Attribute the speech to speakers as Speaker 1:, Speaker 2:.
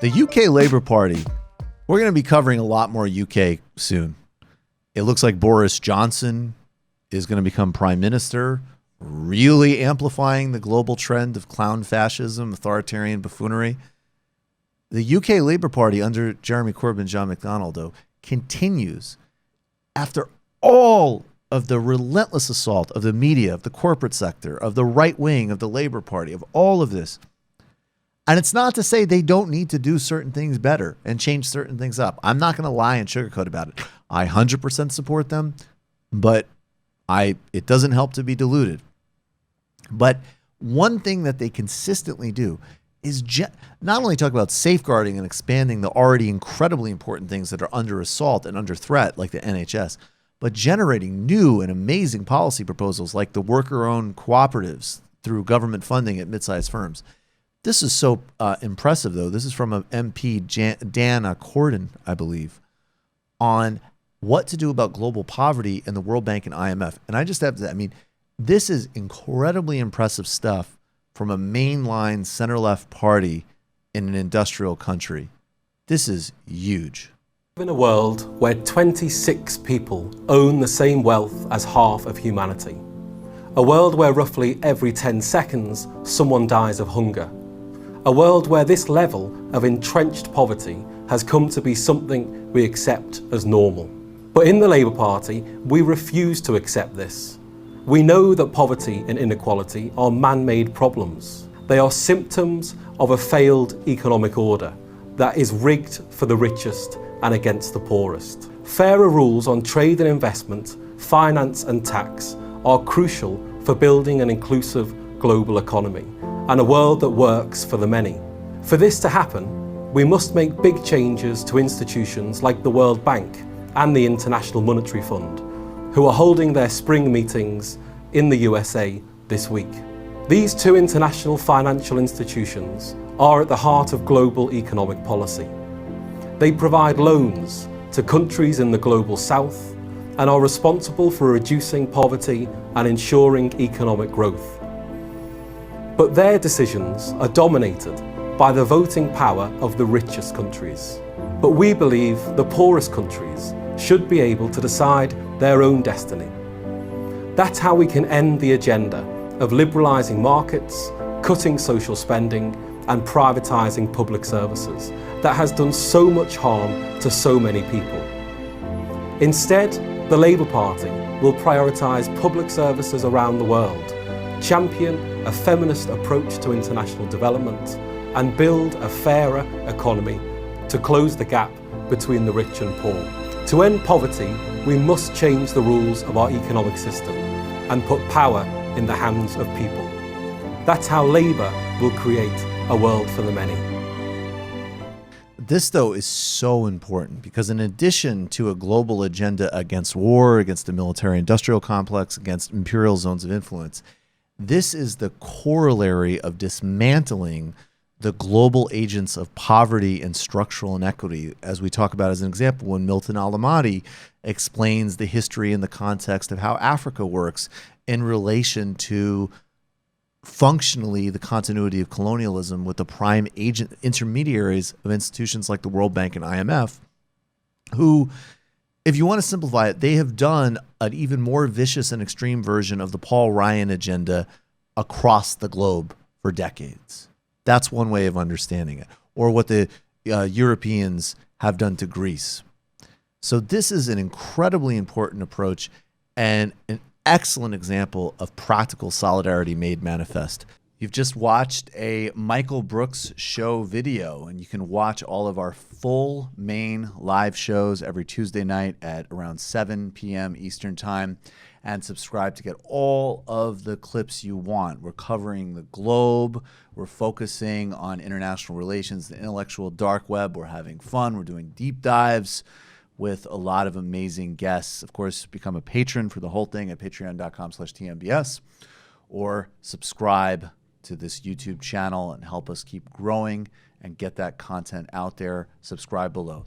Speaker 1: The UK Labour Party, we're going to be covering a lot more UK soon. It looks like Boris Johnson is going to become prime minister, really amplifying the global trend of clown fascism, authoritarian buffoonery. The UK Labour Party under Jeremy Corbyn and John McDonnell, though, continues after all of the relentless assault of the media, of the corporate sector, of the right wing, of the Labour Party, of all of this. And it's not to say they don't need to do certain things better and change certain things up. I'm not going to lie and sugarcoat about it. I 100% support them, but it doesn't help to be diluted. But one thing that they consistently do is not only talk about safeguarding and expanding the already incredibly important things that are under assault and under threat, like the NHS, but generating new and amazing policy proposals like the worker-owned cooperatives through government funding at mid-sized firms. This is so impressive, though. This is from a MP, Dan Corden, I believe, on what to do about global poverty in the World Bank and IMF. And I just have to, this is incredibly impressive stuff from a mainline center-left party in an industrial country. This is huge.
Speaker 2: In a world where 26 people own the same wealth as half of humanity. A world where roughly every 10 seconds someone dies of hunger. A world where this level of entrenched poverty has come to be something we accept as normal. But in the Labour Party, we refuse to accept this. We know that poverty and inequality are man-made problems. They are symptoms of a failed economic order that is rigged for the richest and against the poorest. Fairer rules on trade and investment, finance and tax are crucial for building an inclusive global economy and a world that works for the many. For this to happen, we must make big changes to institutions like the World Bank and the International Monetary Fund, who are holding their spring meetings in the USA this week. These two international financial institutions are at the heart of global economic policy. They provide loans to countries in the global south and are responsible for reducing poverty and ensuring economic growth. But their decisions are dominated by the voting power of the richest countries. But we believe the poorest countries should be able to decide their own destiny. That's how we can end the agenda of liberalising markets, cutting social spending, and privatising public services that has done so much harm to so many people. Instead, the Labour Party will prioritise public services around the world, champion a feminist approach to international development, and build a fairer economy to close the gap between the rich and poor. To end poverty, we must change the rules of our economic system and put power in the hands of people. That's how Labour will create a world for the many.
Speaker 1: This, though, is so important because in addition to a global agenda against war, against the military-industrial complex, against imperial zones of influence, this is the corollary of dismantling the global agents of poverty and structural inequity, as we talk about as an example when Milton Alamati explains the history and the context of how Africa works in relation to functionally the continuity of colonialism with the prime agent intermediaries of institutions like the World Bank and IMF, who, if you want to simplify it, they have done an even more vicious and extreme version of the Paul Ryan agenda across the globe for decades. That's one way of understanding it, or what the Europeans have done to Greece. So this is an incredibly important approach and an excellent example of practical solidarity made manifest. You've just watched a Michael Brooks show video, and you can watch all of our full main live shows every Tuesday night at around 7 p.m. Eastern Time, and subscribe to get all of the clips you want. We're covering the globe. We're focusing on international relations, the intellectual dark web. We're having fun. We're doing deep dives with a lot of amazing guests. Of course, become a patron for the whole thing at patreon.com/TMBS, or subscribe to this YouTube channel and help us keep growing and get that content out there. Subscribe below.